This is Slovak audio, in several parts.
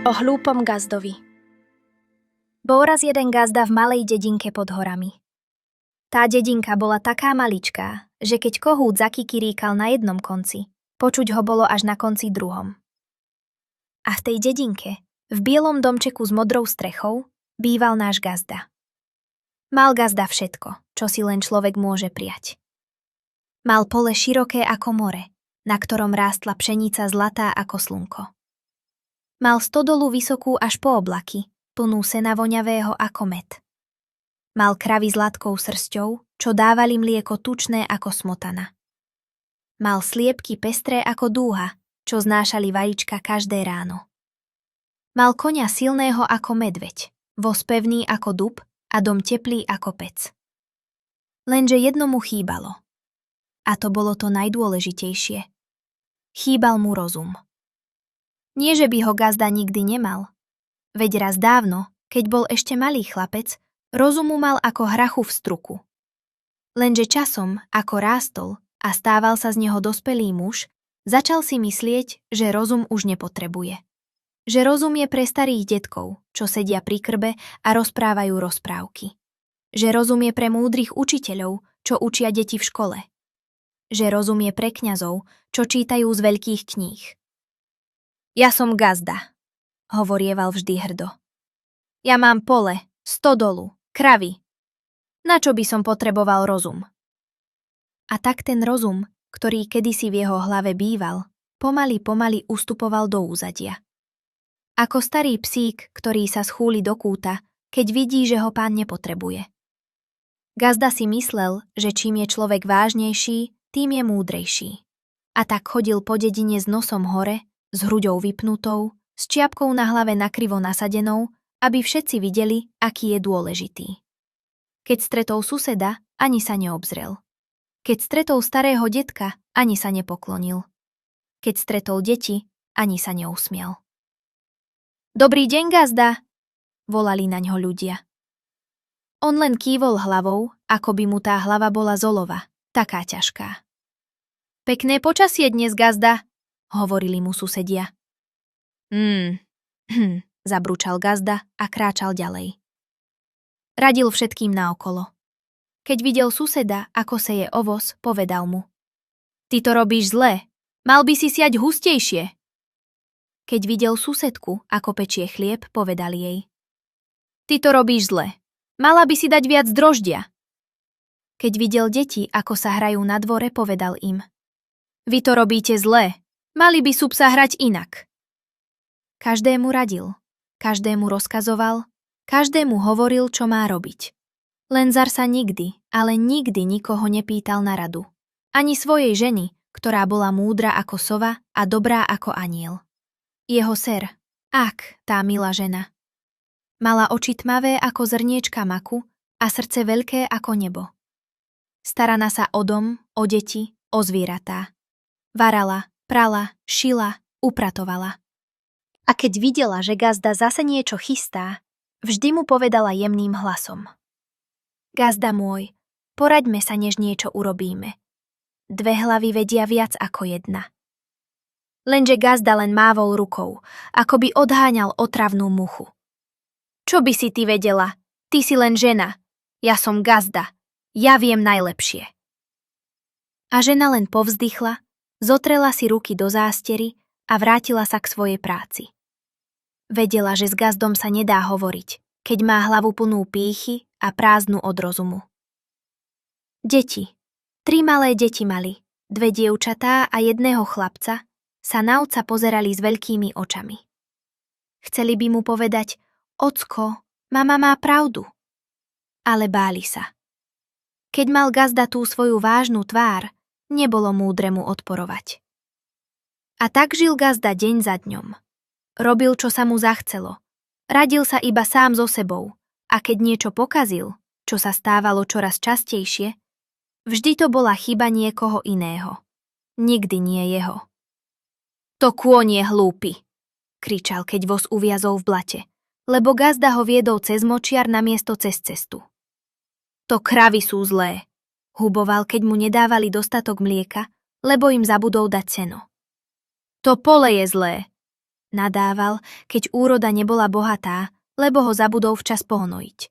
O hlúpom gazdovi. Bol raz jeden gazda v malej dedinke pod horami. Tá dedinka bola taká maličká, že keď kohút zakikiríkal na jednom konci, počuť ho bolo až na konci druhom. A v tej dedinke, v bielom domčeku s modrou strechou, býval náš gazda. Mal gazda všetko, čo si len človek môže prijať. Mal pole široké ako more, na ktorom rástla pšenica zlatá ako slnko. Mal stodolu vysokú až po oblaky, plnú sena voňavého ako med. Mal kravy s ladkou srsťou, čo dávali mlieko tučné ako smotana. Mal sliepky pestré ako dúha, čo znášali vajíčka každé ráno. Mal koňa silného ako medveď, voz pevný ako dub a dom teplý ako pec. Lenže jedno mu chýbalo. A to bolo to najdôležitejšie. Chýbal mu rozum. Nie, že by ho gazda nikdy nemal. Veď raz dávno, keď bol ešte malý chlapec, rozumu mal ako hrachu v struku. Lenže časom, ako rástol a stával sa z neho dospelý muž, začal si myslieť, že rozum už nepotrebuje. Že rozum je pre starých detkov, čo sedia pri krbe a rozprávajú rozprávky. Že rozum je pre múdrych učiteľov, čo učia deti v škole. Že rozum je pre kňazov, čo čítajú z veľkých kníh. Ja som gazda, hovorieval vždy hrdo. Ja mám pole, stodolu, kravy. Na čo by som potreboval rozum? A tak ten rozum, ktorý kedysi v jeho hlave býval, pomaly ustupoval do úzadia. Ako starý psík, ktorý sa schúli do kúta, keď vidí, že ho pán nepotrebuje. Gazda si myslel, že čím je človek vážnejší, tým je múdrejší. A tak chodil po dedine s nosom hore, s hruďou vypnutou, s čiapkou na hlave nakrivo nasadenou, aby všetci videli, aký je dôležitý. Keď stretol suseda, ani sa neobzrel. Keď stretol starého detka, ani sa nepoklonil. Keď stretol deti, ani sa neusmiel. Dobrý deň, gazda, volali naňho ľudia. On len kývol hlavou, ako by mu tá hlava bola z olova, taká ťažká. Pekné počasie dnes, gazda, hovorili mu susedia. Zabrúčal gazda a kráčal ďalej. Radil všetkým naokolo. Keď videl suseda, ako seje ovoz, povedal mu. Ty to robíš zle, mal by si siať hustejšie. Keď videl susedku, ako pečie chlieb, povedal jej. Ty to robíš zle, mala by si dať viac droždia. Keď videl deti, ako sa hrajú na dvore, povedal im. Vy to robíte zle, mali by sú psa hrať inak. Každému radil, každému rozkazoval, každému hovoril, čo má robiť. Len zar sa nikdy, ale nikdy nikoho nepýtal na radu. Ani svojej ženy, ktorá bola múdra ako sova a dobrá ako aniel. Jeho dcer, tá milá žena. Mala oči tmavé ako zrniečka maku a srdce veľké ako nebo. Starana sa o dom, o deti, o zvieratá. Varala, prala, šila, upratovala. A keď videla, že gazda zase niečo chystá, vždy mu povedala jemným hlasom. Gazda môj, poraďme sa, než niečo urobíme. Dve hlavy vedia viac ako jedna. Lenže gazda len mávol rukou, ako by odháňal otravnú muchu. Čo by si ty vedela? Ty si len žena. Ja som gazda. Ja viem najlepšie. A žena len povzdychla, zotrela si ruky do zástery a vrátila sa k svojej práci. Vedela, že s gazdom sa nedá hovoriť, keď má hlavu plnú pýchy a prázdnu od rozumu. Deti. 3 malé deti mali, 2 dievčatá a 1 chlapca, sa na otca pozerali s veľkými očami. Chceli by mu povedať, ocko, mama má pravdu. Ale báli sa. Keď mal gazda tú svoju vážnu tvár, nebolo múdre mu odporovať. A tak žil gazda deň za dňom. Robil, čo sa mu zachcelo. Radil sa iba sám so sebou a keď niečo pokazil, čo sa stávalo čoraz častejšie, vždy to bola chyba niekoho iného. Nikdy nie jeho. To kôň je hlúpy, kričal, keď voz uviazol v blate, lebo gazda ho viedol cez močiar namiesto cez cestu. To kravy sú zlé, huboval, keď mu nedávali dostatok mlieka, lebo im zabudol dať seno. To pole je zlé, Nadával, keď úroda nebola bohatá, lebo ho zabudol včas pohnojiť.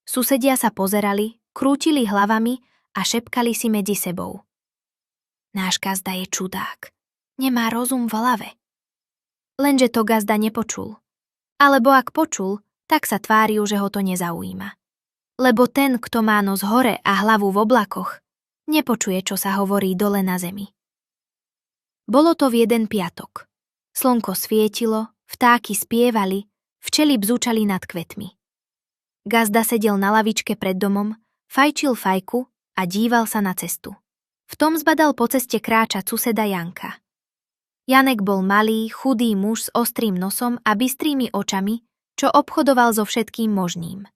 Susedia sa pozerali, krútili hlavami a šepkali si medzi sebou. Náš gazda je čudák. Nemá rozum v hlave. Lenže to gazda nepočul. Alebo ak počul, tak sa tváril, že ho to nezaujíma. Lebo ten, kto má nos hore a hlavu v oblakoch, nepočuje, čo sa hovorí dole na zemi. Bolo to v jeden piatok. Slnko svietilo, vtáky spievali, včely bzúčali nad kvetmi. Gazda sedel na lavičke pred domom, fajčil fajku a díval sa na cestu. V tom zbadal po ceste kráčať suseda Janka. Janek bol malý, chudý muž s ostrým nosom a bystrými očami, čo obchodoval so všetkým možným.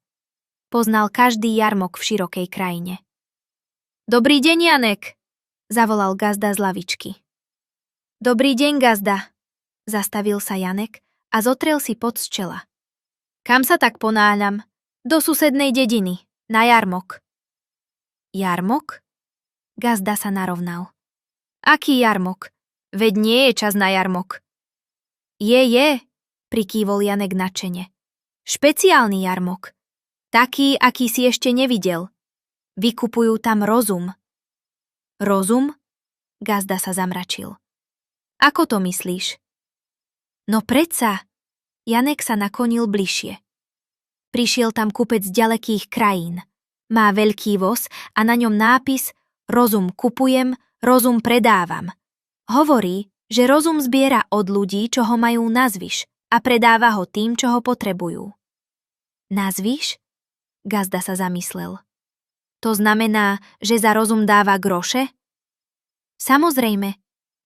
Poznal každý jarmok v širokej krajine. Dobrý deň, Janek, zavolal gazda z lavičky. Dobrý deň, gazda, zastavil sa Janek a zotrel si pot z čela. Kam sa tak ponáhľam? Do susednej dediny, na jarmok. Jarmok? Gazda sa narovnal. Aký jarmok? Veď nie je čas na jarmok. Je, prikývol Janek nadšene. Špeciálny jarmok. Taký, aký si ešte nevidel. Vykupujú tam rozum. Rozum? Gazda sa zamračil. Ako to myslíš? No predsa. Janek sa naklonil bližšie. Prišiel tam kupec z ďalekých krajín. Má veľký voz a na ňom nápis Rozum kupujem, rozum predávam. Hovorí, že rozum zbiera od ľudí, čo ho majú nazvyš a predáva ho tým, čo ho potrebujú. Nazvyš? Gazda sa zamyslel. To znamená, že za rozum dáva groše? Samozrejme,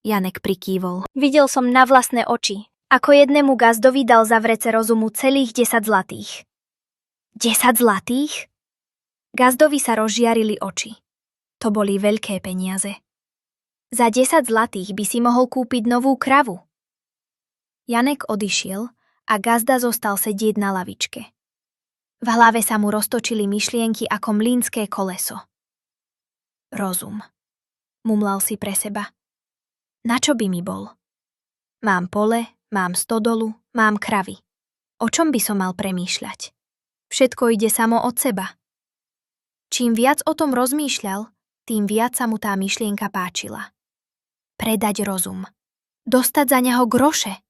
Janek prikývol. Videl som na vlastné oči, ako jednému gazdovi dal za vrece rozumu celých 10 zlatých. 10 zlatých? Gazdovi sa rozžiarili oči. To boli veľké peniaze. Za 10 zlatých by si mohol kúpiť novú kravu. Janek odišiel a gazda zostal sedieť na lavičke. V hlave sa mu roztočili myšlienky ako mlynské koleso. Rozum. Mumlal si pre seba. Na čo by mi bol? Mám pole, mám stodolu, mám kravy. O čom by som mal premýšľať? Všetko ide samo od seba. Čím viac o tom rozmýšľal, tým viac sa mu tá myšlienka páčila. Predať rozum. Dostať za neho groše.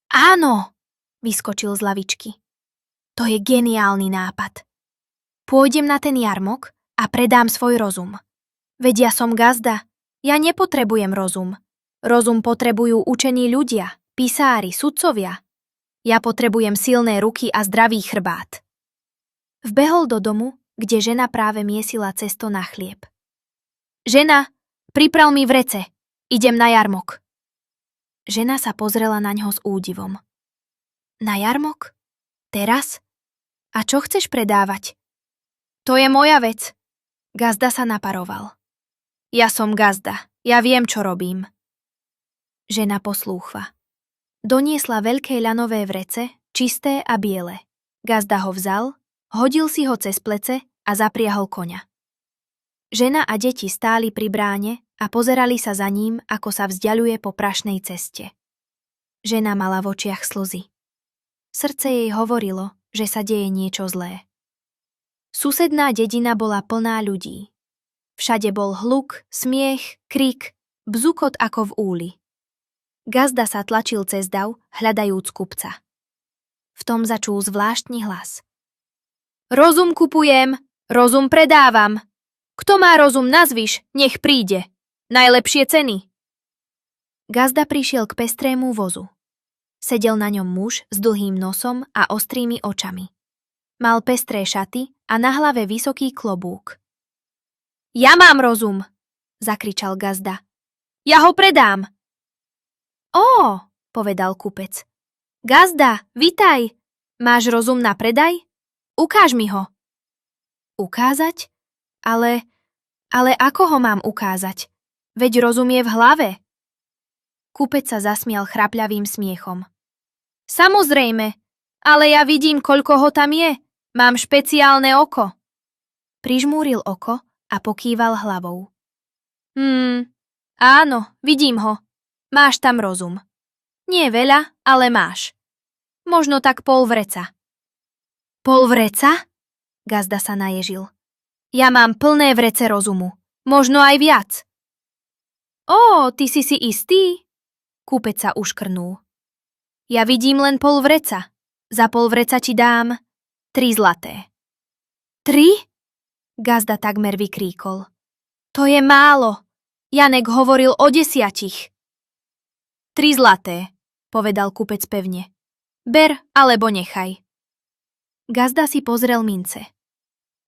Áno, vyskočil z lavičky. To je geniálny nápad. Pôjdem na ten jarmok a predám svoj rozum. Veď ja som gazda. Ja nepotrebujem rozum. Rozum potrebujú učení ľudia, písári, sudcovia. Ja potrebujem silné ruky a zdravý chrbát. Vbehol do domu, kde žena práve miesila cesto na chlieb. Žena, priprav mi vrece. Idem na jarmok. Žena sa pozrela na ňo s údivom. Na jarmok? Teraz? A čo chceš predávať? To je moja vec. Gazda sa naparoval. Ja som gazda. Ja viem, čo robím. Žena poslúchva. Doniesla veľké ľanové vrece, čisté a biele. Gazda ho vzal, hodil si ho cez plece a zapriahol koňa. Žena a deti stáli pri bráne a pozerali sa za ním, ako sa vzdialuje po prašnej ceste. Žena mala v očiach slzy. Srdce jej hovorilo, že sa deje niečo zlé. Susedná dedina bola plná ľudí. Všade bol hluk, smiech, krik, bzukot ako v úli. Gazda sa tlačil cez dav, hľadajúc kupca. V tom začul zvláštny hlas. Rozum kupujem, rozum predávam. Kto má rozum nazvyš, nech príde. Najlepšie ceny. Gazda prišiel k pestrému vozu. Sedel na ňom muž s dlhým nosom a ostrými očami. Mal pestré šaty a na hlave vysoký klobúk. Ja mám rozum, zakričal gazda. Ja ho predám. Ó, povedal kupec. Gazda, vitaj. Máš rozum na predaj? Ukáž mi ho. Ukázať? Ale ako ho mám ukázať? Veď rozum je v hlave. Kupec sa zasmial chrapľavým smiechom. Samozrejme, ale ja vidím, koľko ho tam je. Mám špeciálne oko. Prižmúril oko a pokýval hlavou. Áno, vidím ho. Máš tam rozum. Nie veľa, ale máš. Možno tak pol vreca. Pol vreca? Gazda sa naježil. Ja mám plné vrece rozumu. Možno aj viac. Ty si istý? Kúpec sa uškrnul. Ja vidím len pol vreca. Za pol vreca ti dám 3 zlaté. 3? Gazda takmer vykríkol. To je málo. Janek hovoril o 10. 3 zlaté, povedal kúpec pevne. Ber alebo nechaj. Gazda si pozrel mince.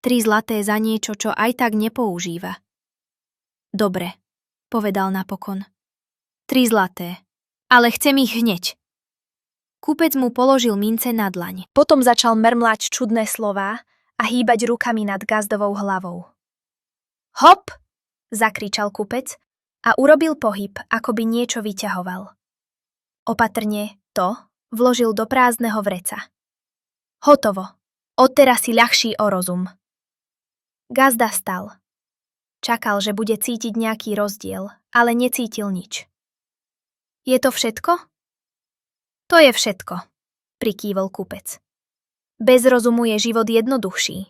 3 zlaté za niečo, čo aj tak nepoužíva. Dobre, povedal napokon. 3 zlaté, ale chcem ich hneď. Kúpec mu položil mince na dlaň. Potom začal mrmlať čudné slová a hýbať rukami nad Gazdovou hlavou. Hop! Zakričal kúpec a urobil pohyb, ako by niečo vyťahoval. Opatrne to vložil do prázdneho vreca. Hotovo. Odteraz si ľahší o rozum. Gazda vstal. Čakal, že bude cítiť nejaký rozdiel, ale necítil nič. Je to všetko? To je všetko, prikývol kúpec. Bez rozumu je život jednoduchší.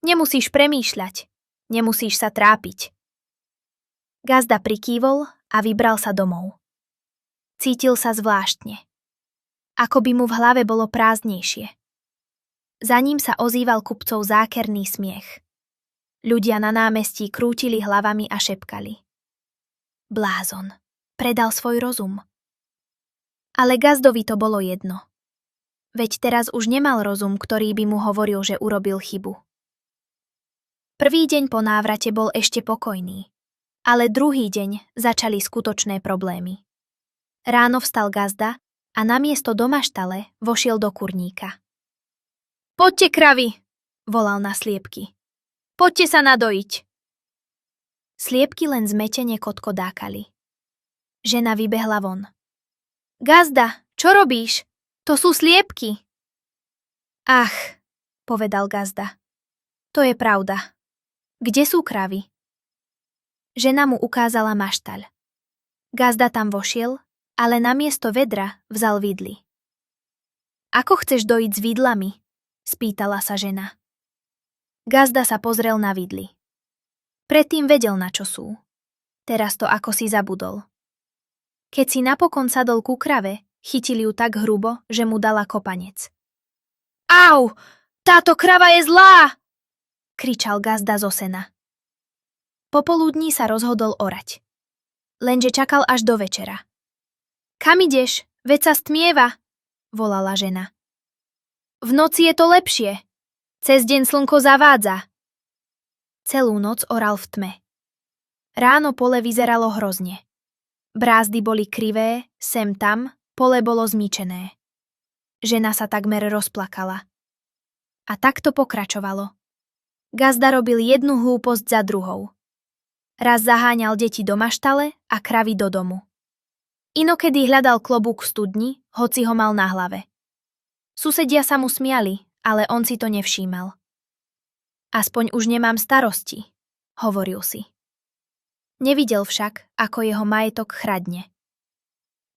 Nemusíš premýšľať, nemusíš sa trápiť. Gazda prikývol a vybral sa domov. Cítil sa zvláštne. Ako by mu v hlave bolo prázdnejšie. Za ním sa ozýval kupcov zákerný smiech. Ľudia na námestí krútili hlavami a šepkali. Blázon, predal svoj rozum. Ale Gazdovi to bolo jedno. Veď teraz už nemal rozum, ktorý by mu hovoril, že urobil chybu. Prvý deň po návrate bol ešte pokojný. Ale druhý deň začali skutočné problémy. Ráno vstal Gazda a namiesto do maštale vošiel do kurníka. Poďte, kravy, volal na sliepky. Poďte sa nadojiť. Sliepky len zmetene kotkodákali. Žena vybehla von. Gazda, čo robíš? To sú sliepky. Ach, povedal Gazda. To je pravda. Kde sú kravy? Žena mu ukázala maštaľ. Gazda tam vošiel, ale namiesto vedra vzal vidly. Ako chceš dojiť s vidlami? Spýtala sa žena. Gazda sa pozrel na vidly. Predtým vedel, na čo sú. Teraz to ako si zabudol. Keď si napokon sadol ku krave, chytil ju tak hrubo, že mu dala kopanec. Au! Táto krava je zlá! Kričal Gazda zo sena. Popoludní sa rozhodol orať. Lenže čakal až do večera. Kam ideš? Veď sa stmieva, volala žena. V noci je to lepšie. Cez deň slnko zavádza. Celú noc oral v tme. Ráno pole vyzeralo hrozne. Brázdy boli krivé, sem tam, pole bolo zničené. Žena sa takmer rozplakala. A tak to pokračovalo. Gazda robil jednu hlúposť za druhou. Raz zaháňal deti do maštale a kravy do domu. Inokedy hľadal klobúk v studni, hoci ho mal na hlave. Susedia sa mu smiali, ale on si to nevšímal. Aspoň už nemám starosti, hovoril si. Nevidel však, ako jeho majetok chradne.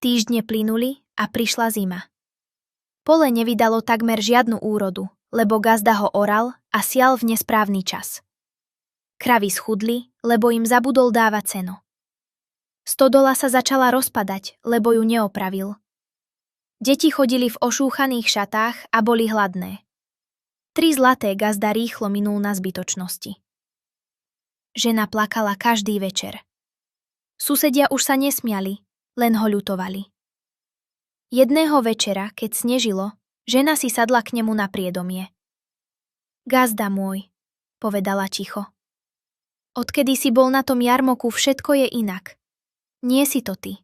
Týždne plynuli a prišla zima. Pole nevydalo takmer žiadnu úrodu, lebo Gazda ho oral a sial v nesprávny čas. Kravy schudli, lebo im zabudol dávať seno. Stodola sa začala rozpadať, lebo ju neopravil. Deti chodili v ošúchaných šatách a boli hladné. 3 zlaté Gazda rýchlo minul na zbytočnosti. Žena plakala každý večer. Susedia už sa nesmiali, len ho ľutovali. Jedného večera, keď snežilo, žena si sadla k nemu na priedomie. Gazda môj, povedala ticho. Odkedy si bol na tom jarmoku, všetko je inak. Nie si to ty.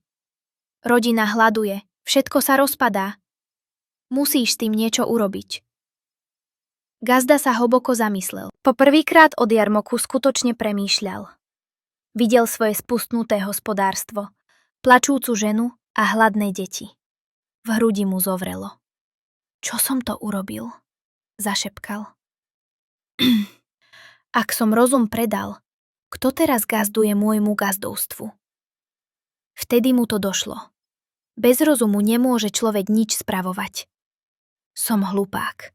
Rodina hladuje, všetko sa rozpadá. Musíš s tým niečo urobiť. Gazda sa hlboko zamyslel. Po prvýkrát od jarmoku skutočne premýšľal. Videl svoje spustnuté hospodárstvo, plačúcu ženu a hladné deti. V hrudi mu zovrelo. Čo som to urobil? Zašepkal. Ak som rozum predal, kto teraz gazduje môjmu gazdovstvu? Vtedy mu to došlo. Bez rozumu nemôže človek nič spravovať. Som hlupák,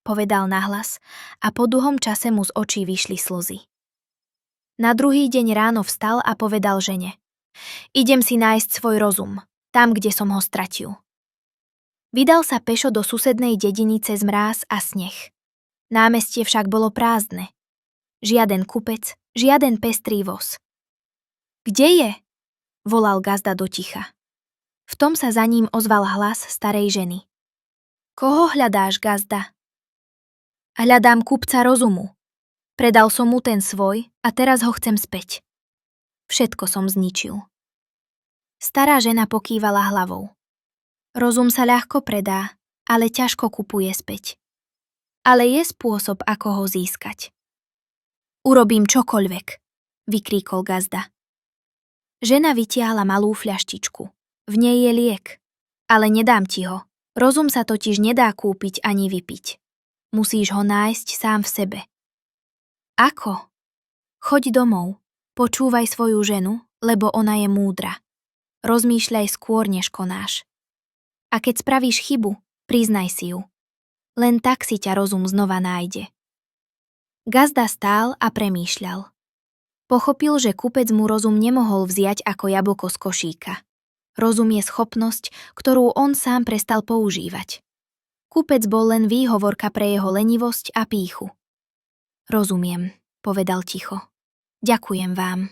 povedal nahlas a po dlhom čase mu z očí vyšli slzy. Na druhý deň ráno vstal a povedal žene: Idem si nájsť svoj rozum, tam, kde som ho stratil. Vydal sa pešo do susednej dediny cez mráz a sneh. Námestie však bolo prázdne. Žiaden kupec, žiaden pestrý voz. Kde je? Volal gazda do ticha. V tom sa za ním ozval hlas starej ženy. Koho hľadáš, gazda? Hľadám kupca rozumu. Predal som mu ten svoj a teraz ho chcem späť. Všetko som zničil. Stará žena pokývala hlavou. Rozum sa ľahko predá, ale ťažko kupuje späť. Ale je spôsob, ako ho získať. Urobím čokoľvek, vykríkol gazda. Žena vytiahla malú fľaštičku. V nej je liek, ale nedám ti ho. Rozum sa totiž nedá kúpiť ani vypiť. Musíš ho nájsť sám v sebe. Ako? Choď domov, počúvaj svoju ženu, lebo ona je múdra. Rozmýšľaj skôr, než konáš. A keď spravíš chybu, priznaj si ju. Len tak si ťa rozum znova nájde. Gazda stál a premýšľal. Pochopil, že kupec mu rozum nemohol vziať ako jablko z košíka. Rozum je schopnosť, ktorú on sám prestal používať. Kupec bol len výhovorka pre jeho lenivosť a pýchu. Rozumiem, povedal ticho. Ďakujem vám.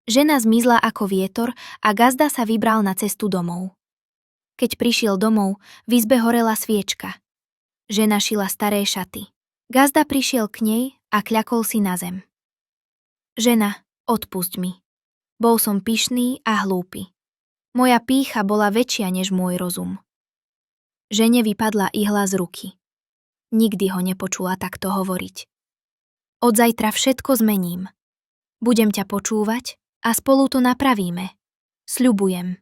Žena zmizla ako vietor a gazda sa vybral na cestu domov. Keď prišiel domov, v izbe horela sviečka. Žena šila staré šaty. Gazda prišiel k nej a kľakol si na zem. Žena, odpusť mi. Bol som pyšný a hlúpy. Moja pýcha bola väčšia než môj rozum. Žene vypadla ihla z ruky. Nikdy ho nepočula takto hovoriť. Od zajtra všetko zmením. Budem ťa počúvať a spolu to napravíme. Sľubujem.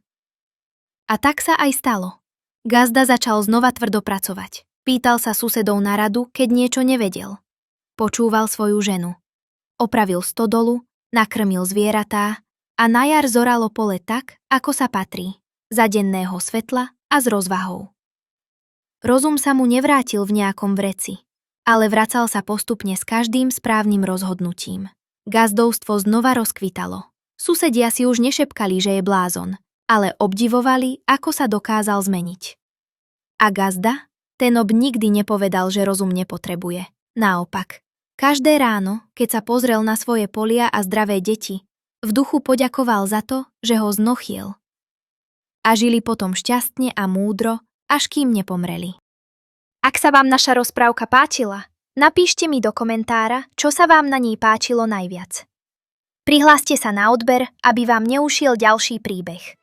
A tak sa aj stalo. Gazda začal znova tvrdo pracovať. Pýtal sa susedov na radu, keď niečo nevedel. Počúval svoju ženu. Opravil stodolu, nakrmil zvieratá a na jar zoralo pole tak, ako sa patrí, za denného svetla a s rozvahou. Rozum sa mu nevrátil v nejakom vreci, ale vracal sa postupne s každým správnym rozhodnutím. Gazdovstvo znova rozkvitalo. Susedia si už nešepkali, že je blázon, ale obdivovali, ako sa dokázal zmeniť. A gazda? Ten nikdy nepovedal, že rozum nepotrebuje. Naopak, každé ráno, keď sa pozrel na svoje polia a zdravé deti, v duchu poďakoval za to, že ho znochiel. A žili potom šťastne a múdro, až kým nepomreli. Ak sa vám naša rozprávka páčila, napíšte mi do komentára, čo sa vám na nej páčilo najviac. Prihláste sa na odber, aby vám neušiel ďalší príbeh.